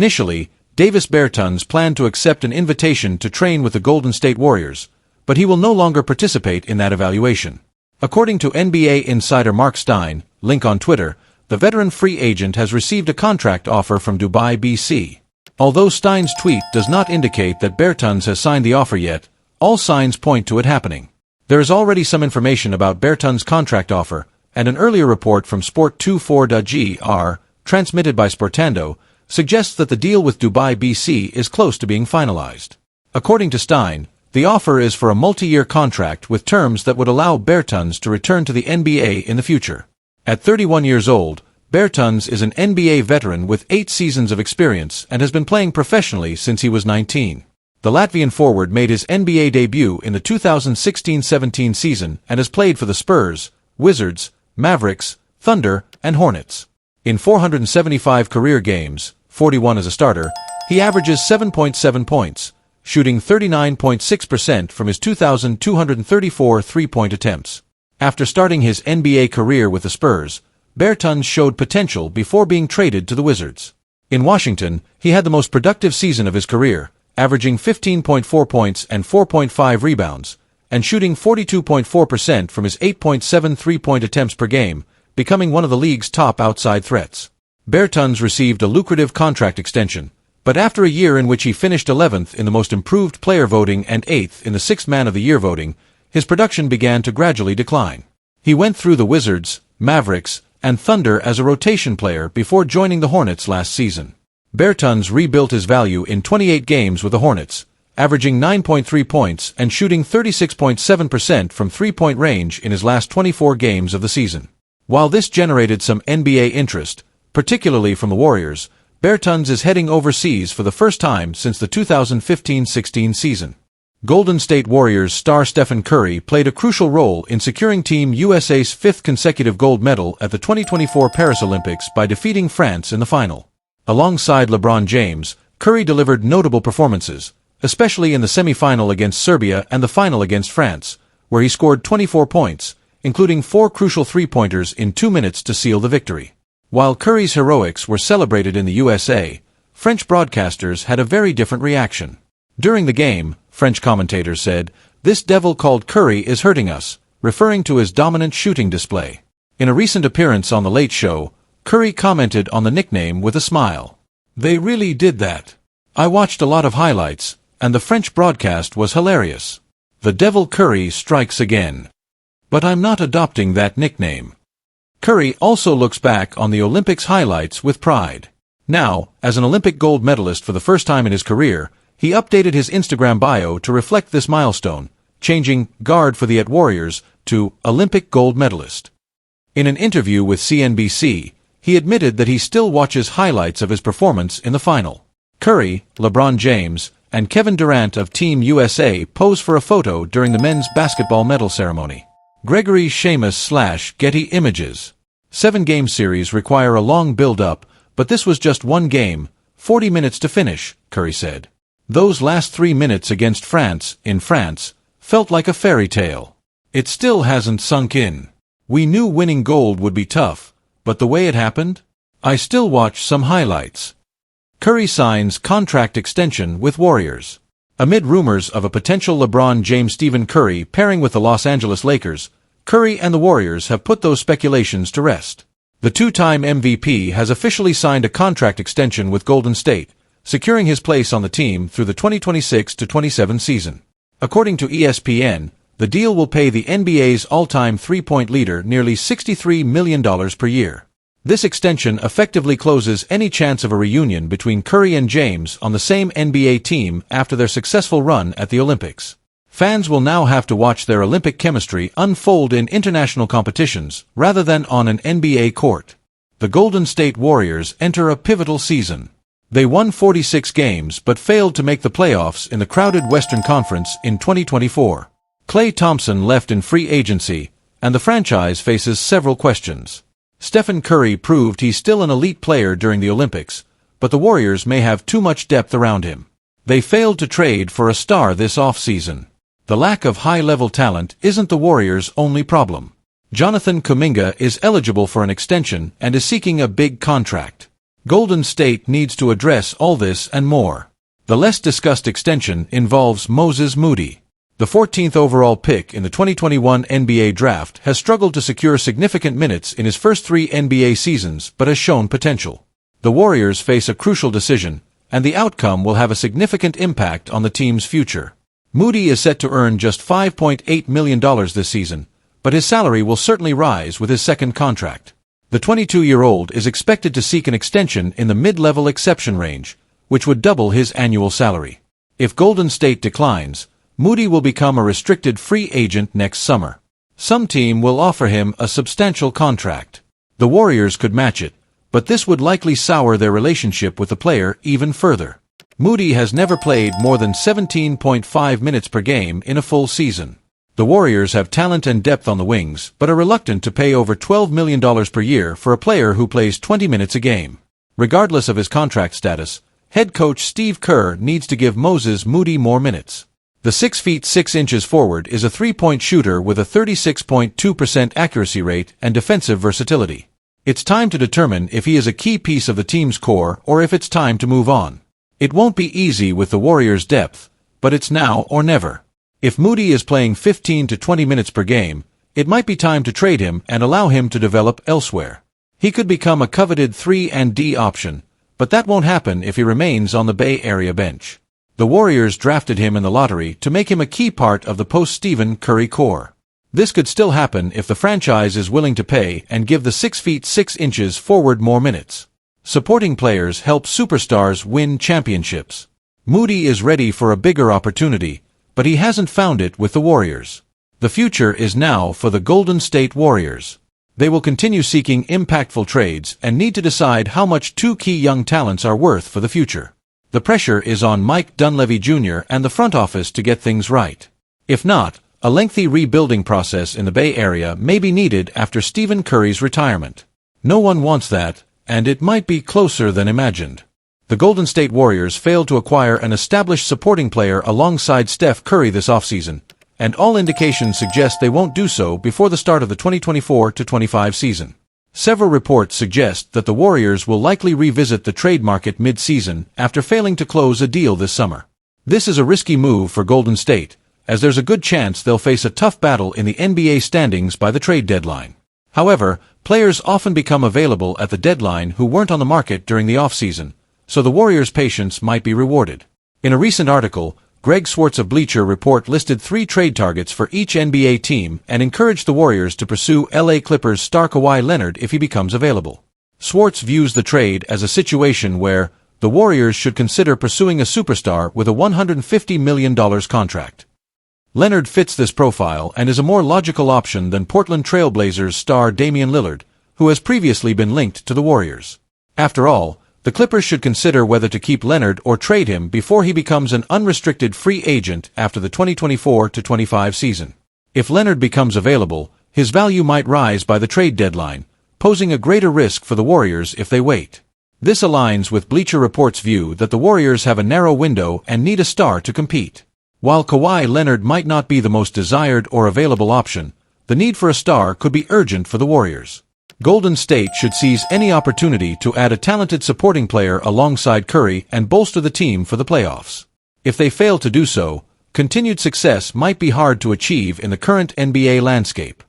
Initially, Davis Bertans planned to accept an invitation to train with the Golden State Warriors, but he will no longer participate in that evaluation. According to NBA insider Mark Stein, link on Twitter, the veteran free agent has received a contract offer from Dubai BC. Although Stein's tweet does not indicate that Bertans has signed the offer yet, all signs point to it happening. There is already some information about Bertans' contract offer, and an earlier report from Sport24.gr, transmitted by Sportando, suggests that the deal with Dubai BC is close to being finalized. According to Stein, the offer is for a multi-year contract with terms that would allow Bertans to return to the NBA in the future. At 31 years old, Bertans is an NBA veteran with 8 seasons of experience and has been playing professionally since he was 19. The Latvian forward made his NBA debut in the 2016-17 season and has played for the Spurs, Wizards, Mavericks, Thunder, and Hornets. In 475 career games, 41 as a starter, he averages 7.7 points, shooting 39.6% from his 2,234 three-point attempts. After starting his NBA career with the Spurs, Bertans showed potential before being traded to the Wizards. In Washington, he had the most productive season of his career, averaging 15.4 points and 4.5 rebounds, and shooting 42.4% from his 8.7 three-point attempts per game, becoming one of the league's top outside threats. Bertans received a lucrative contract extension, but after a year in which he finished 11th in the Most Improved Player voting and 8th in the Sixth Man of the Year voting, his production began to gradually decline. He went through the Wizards, Mavericks, and Thunder as a rotation player before joining the Hornets last season. Bertans rebuilt his value in 28 games with the Hornets, averaging 9.3 points and shooting 36.7% from three-point range in his last 24 games of the season. While this generated some NBA interest, particularly from the Warriors, Bertans is heading overseas for the first time since the 2015-16 season. Golden State Warriors star Stephen Curry played a crucial role in securing Team USA's 5th consecutive gold medal at the 2024 Paris Olympics by defeating France in the final. Alongside LeBron James, Curry delivered notable performances, especially in the semi-final against Serbia and the final against France, where he scored 24 points, including 4 crucial three-pointers in 2 minutes to seal the victory. While Curry's heroics were celebrated in the USA, French broadcasters had a very different reaction. During the game, French commentators said, "This devil called Curry is hurting us," referring to his dominant shooting display. In a recent appearance on The Late Show, Curry commented on the nickname with a smile. "They really did that. I watched a lot of highlights, and the French broadcast was hilarious. The devil Curry strikes again. But I'm not adopting that nickname." Curry also looks back on the Olympics highlights with pride. Now, as an Olympic gold medalist for the first time in his career, he updated his Instagram bio to reflect this milestone, changing "guard for the Warriors" to "Olympic gold medalist." In an interview with CNBC, he admitted that he still watches highlights of his performance in the final. Curry, LeBron James, and Kevin Durant of Team USA pose for a photo during the men's basketball medal ceremony. Gregory Sheamus/Getty Images. 7-game series require a long build-up, but this was just one game, 40 minutes to finish, Curry said. Those last 3 minutes against France, in France, felt like a fairy tale. It still hasn't sunk in. We knew winning gold would be tough, but the way it happened? I still watch some highlights. Curry signs contract extension with Warriors. Amid rumors of a potential LeBron James-Stephen Curry pairing with the Los Angeles Lakers, Curry and the Warriors have put those speculations to rest. The 2-time MVP has officially signed a contract extension with Golden State, securing his place on the team through the 2026-27 season. According to ESPN, the deal will pay the NBA's all-time three-point leader nearly $63 million per year. This extension effectively closes any chance of a reunion between Curry and James on the same NBA team after their successful run at the Olympics. Fans will now have to watch their Olympic chemistry unfold in international competitions rather than on an NBA court. The Golden State Warriors enter a pivotal season. They won 46 games but failed to make the playoffs in the crowded Western Conference in 2024. Klay Thompson left in free agency, and the franchise faces several questions. Stephen Curry proved he's still an elite player during the Olympics, but the Warriors may have too much depth around him. They failed to trade for a star this offseason. The lack of high-level talent isn't the Warriors' only problem. Jonathan Kuminga is eligible for an extension and is seeking a big contract. Golden State needs to address all this and more. The less discussed extension involves Moses Moody. The 14th overall pick in the 2021 NBA Draft has struggled to secure significant minutes in his first 3 NBA seasons but has shown potential. The Warriors face a crucial decision, and the outcome will have a significant impact on the team's future. Moody is set to earn just $5.8 million this season, but his salary will certainly rise with his second contract. The 22-year-old is expected to seek an extension in the mid-level exception range, which would double his annual salary. If Golden State declines, Moody will become a restricted free agent next summer. Some team will offer him a substantial contract. The Warriors could match it, but this would likely sour their relationship with the player even further. Moody has never played more than 17.5 minutes per game in a full season. The Warriors have talent and depth on the wings, but are reluctant to pay over $12 million per year for a player who plays 20 minutes a game. Regardless of his contract status, head coach Steve Kerr needs to give Moses Moody more minutes. The 6 feet 6 inches forward is a three-point shooter with a 36.2% accuracy rate and defensive versatility. It's time to determine if he is a key piece of the team's core or if it's time to move on. It won't be easy with the Warriors' depth, but it's now or never. If Moody is playing 15 to 20 minutes per game, it might be time to trade him and allow him to develop elsewhere. He could become a coveted 3-and-D option, but that won't happen if he remains on the Bay Area bench. The Warriors drafted him in the lottery to make him a key part of the post-Stephen Curry core. This could still happen if the franchise is willing to pay and give the 6 feet 6 inches forward more minutes. Supporting players help superstars win championships. Moody is ready for a bigger opportunity, but he hasn't found it with the Warriors. The future is now for the Golden State Warriors. They will continue seeking impactful trades and need to decide how much 2 key young talents are worth for the future. The pressure is on Mike Dunleavy Jr. and the front office to get things right. If not, a lengthy rebuilding process in the Bay Area may be needed after Stephen Curry's retirement. No one wants that, and it might be closer than imagined. The Golden State Warriors failed to acquire an established supporting player alongside Steph Curry this offseason, and all indications suggest they won't do so before the start of the 2024-25 season. Several reports suggest that the Warriors will likely revisit the trade market mid-season after failing to close a deal this summer. This is a risky move for Golden State, as there's a good chance they'll face a tough battle in the NBA standings by the trade deadline. However, players often become available at the deadline who weren't on the market during the offseason, so the Warriors' patience might be rewarded. In a recent article, Greg Swartz of Bleacher Report listed 3 trade targets for each NBA team and encouraged the Warriors to pursue LA Clippers star Kawhi Leonard if he becomes available. Swartz views the trade as a situation where the Warriors should consider pursuing a superstar with a $150 million contract. Leonard fits this profile and is a more logical option than Portland Trail Blazers star Damian Lillard, who has previously been linked to the Warriors. After all, the Clippers should consider whether to keep Leonard or trade him before he becomes an unrestricted free agent after the 2024-25 season. If Leonard becomes available, his value might rise by the trade deadline, posing a greater risk for the Warriors if they wait. This aligns with Bleacher Report's view that the Warriors have a narrow window and need a star to compete. While Kawhi Leonard might not be the most desired or available option, the need for a star could be urgent for the Warriors. Golden State should seize any opportunity to add a talented supporting player alongside Curry and bolster the team for the playoffs. If they fail to do so, continued success might be hard to achieve in the current NBA landscape.